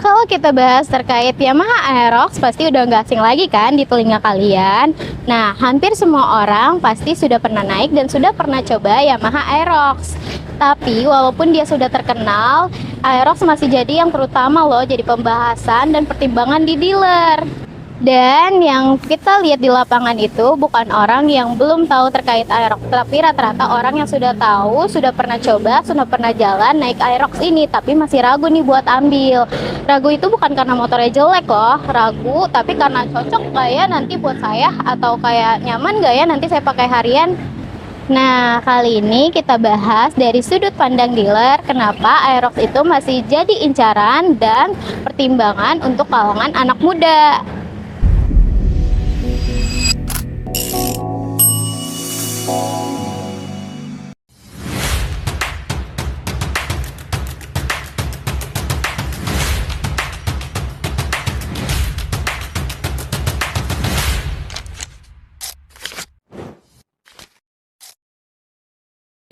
Kalau kita bahas terkait Yamaha Aerox, pasti udah nggak asing lagi kan di telinga kalian. Nah, hampir semua orang pasti sudah pernah naik dan sudah pernah coba Yamaha Aerox. Tapi walaupun dia sudah terkenal, Aerox masih jadi yang terutama loh, jadi pembahasan dan pertimbangan di dealer. Dan yang kita lihat di lapangan itu bukan orang yang belum tahu terkait Aerox, tapi rata-rata orang yang sudah tahu, sudah pernah coba, sudah pernah jalan naik Aerox ini, tapi masih ragu nih buat ambil. Ragu itu bukan karena motornya jelek loh, ragu tapi karena cocok nggak ya nanti buat saya, atau kayak nyaman nggak ya nanti saya pakai harian. Nah, kali ini kita bahas dari sudut pandang dealer kenapa Aerox itu masih jadi incaran dan pertimbangan untuk kalangan anak muda.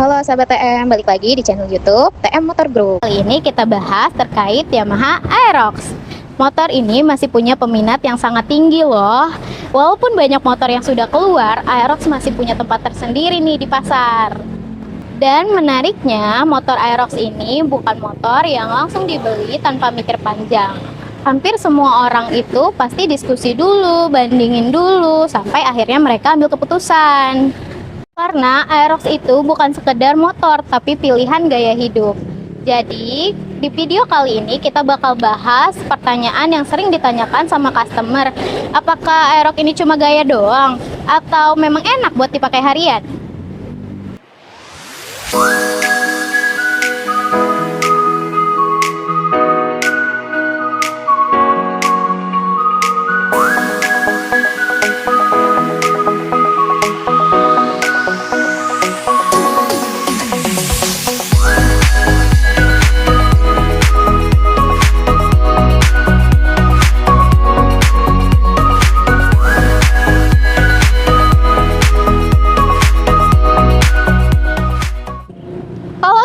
Halo sahabat TM, balik lagi di channel YouTube TM Motor Group. Kali ini kita bahas terkait Yamaha Aerox. Motor ini masih punya peminat yang sangat tinggi loh. Walaupun banyak motor yang sudah keluar, Aerox masih punya tempat tersendiri nih di pasar. Dan menariknya, motor Aerox ini bukan motor yang langsung dibeli tanpa mikir panjang. Hampir semua orang itu pasti diskusi dulu, bandingin dulu, sampai akhirnya mereka ambil keputusan. Karena Aerox itu bukan sekedar motor, tapi pilihan gaya hidup. Jadi, di video kali ini kita bakal bahas pertanyaan yang sering ditanyakan sama customer. Apakah Aerox ini cuma gaya doang? Atau memang enak buat dipakai harian?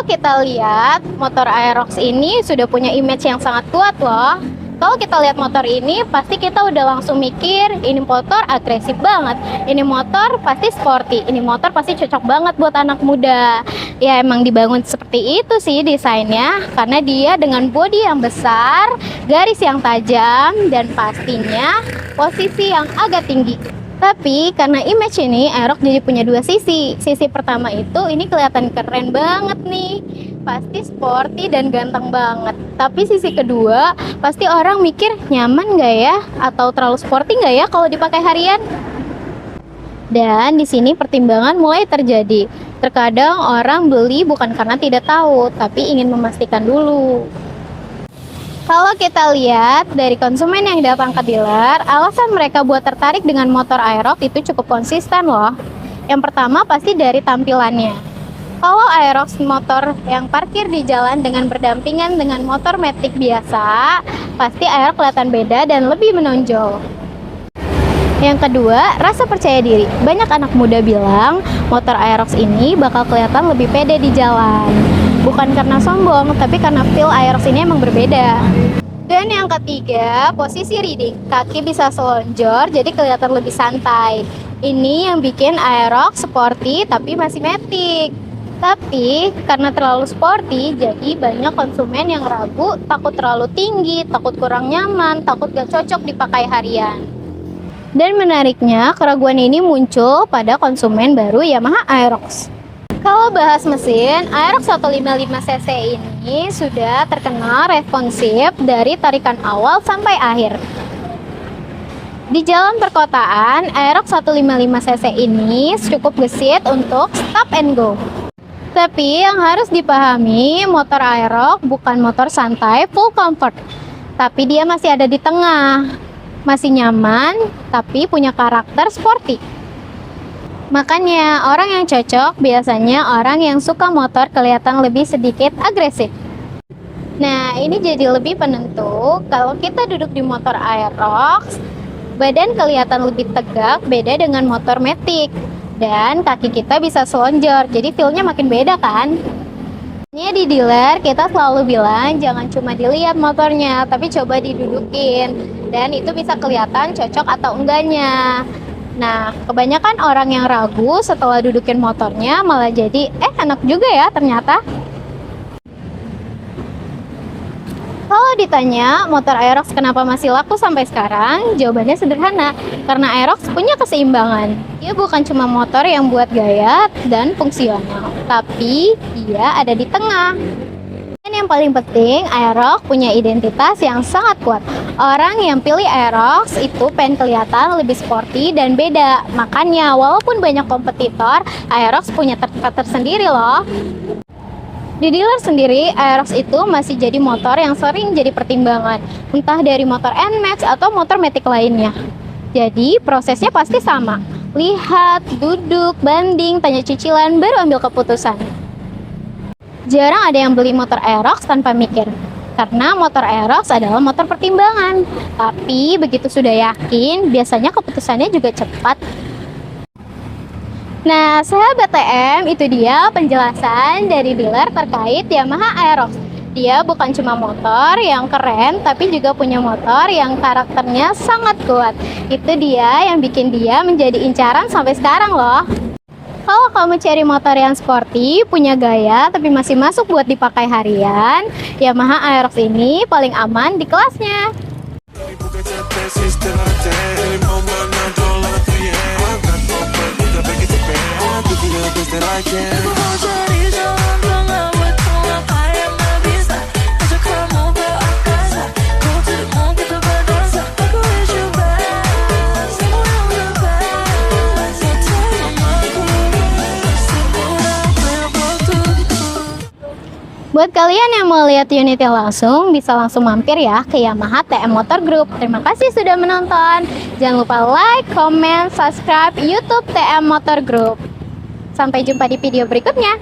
Kita lihat motor Aerox ini sudah punya image yang sangat kuat loh. Kalau kita lihat motor ini, pasti kita udah langsung mikir, ini motor agresif banget, ini motor pasti sporty, ini motor pasti cocok banget buat anak muda. Ya emang dibangun seperti itu sih desainnya, karena dia dengan bodi yang besar, garis yang tajam, dan pastinya posisi yang agak tinggi. Tapi karena image ini, Aerox jadi punya dua sisi. Sisi pertama itu ini kelihatan keren banget nih, pasti sporty dan ganteng banget. Tapi sisi kedua, pasti orang mikir nyaman nggak ya, atau terlalu sporty nggak ya kalau dipakai harian. Dan di sini pertimbangan mulai terjadi. Terkadang orang beli bukan karena tidak tahu, tapi ingin memastikan dulu. Kalau kita lihat dari konsumen yang datang ke dealer, alasan mereka buat tertarik dengan motor Aerox itu cukup konsisten loh. Yang pertama pasti dari tampilannya. Kalau Aerox motor yang parkir di jalan dengan berdampingan dengan motor matic biasa, pasti Aerox kelihatan beda dan lebih menonjol. Yang kedua, rasa percaya diri. Banyak anak muda bilang motor Aerox ini bakal kelihatan lebih pede di jalan. Bukan karena sombong, tapi karena feel Aerox ini emang berbeda. Dan yang ketiga, posisi riding. Kaki bisa selonjor, jadi kelihatan lebih santai. Ini yang bikin Aerox sporty, tapi masih matic. Tapi, karena terlalu sporty, jadi banyak konsumen yang ragu, takut terlalu tinggi, takut kurang nyaman, takut gak cocok dipakai harian. Dan menariknya, keraguan ini muncul pada konsumen baru Yamaha Aerox. Kalau bahas mesin, Aerox 155cc ini sudah terkenal responsif dari tarikan awal sampai akhir. Di jalan perkotaan, Aerox 155cc ini cukup gesit untuk stop and go. Tapi yang harus dipahami, motor Aerox bukan motor santai full comfort. Tapi dia masih ada di tengah. Masih nyaman, tapi punya karakter sporty. Makanya orang yang cocok biasanya orang yang suka motor kelihatan lebih sedikit agresif. Nah, ini jadi lebih penentu kalau kita duduk di motor Aerox, badan kelihatan lebih tegak beda dengan motor matic. Dan kaki kita bisa selonjor, jadi feel-nya makin beda kan? Ini di dealer kita selalu bilang jangan cuma dilihat motornya, tapi coba didudukin. Dan itu bisa kelihatan cocok atau enggaknya. Nah, kebanyakan orang yang ragu setelah dudukin motornya malah jadi enak juga ya ternyata. Kalau ditanya motor Aerox kenapa masih laku sampai sekarang, jawabannya sederhana, karena Aerox punya keseimbangan. Dia bukan cuma motor yang buat gaya dan fungsional, tapi dia ada di tengah. Dan yang paling penting, Aerox punya identitas yang sangat kuat. Orang yang pilih Aerox itu pengen kelihatan lebih sporty dan beda. Makanya walaupun banyak kompetitor, Aerox punya tercipta tersendiri loh. Di dealer sendiri, Aerox itu masih jadi motor yang sering jadi pertimbangan, entah dari motor NMAX atau motor Matic lainnya. Jadi prosesnya pasti sama, lihat, duduk, banding, tanya cicilan, baru ambil keputusan. Jarang ada yang beli motor Aerox tanpa mikir, karena motor Aerox adalah motor pertimbangan. Tapi begitu sudah yakin, biasanya keputusannya juga cepat. Nah, sahabat TM, itu dia penjelasan dari dealer terkait Yamaha Aerox. Dia bukan cuma motor yang keren, tapi juga punya motor yang karakternya sangat kuat. Itu dia yang bikin dia menjadi incaran sampai sekarang loh. Kalau kamu cari motor yang sporty, punya gaya, tapi masih masuk buat dipakai harian, Yamaha Aerox ini paling aman di kelasnya. Buat kalian yang mau lihat unitnya langsung, bisa langsung mampir ya ke Yamaha TM Motor Group. Terima kasih sudah menonton. Jangan lupa like, comment, subscribe YouTube TM Motor Group. Sampai jumpa di video berikutnya.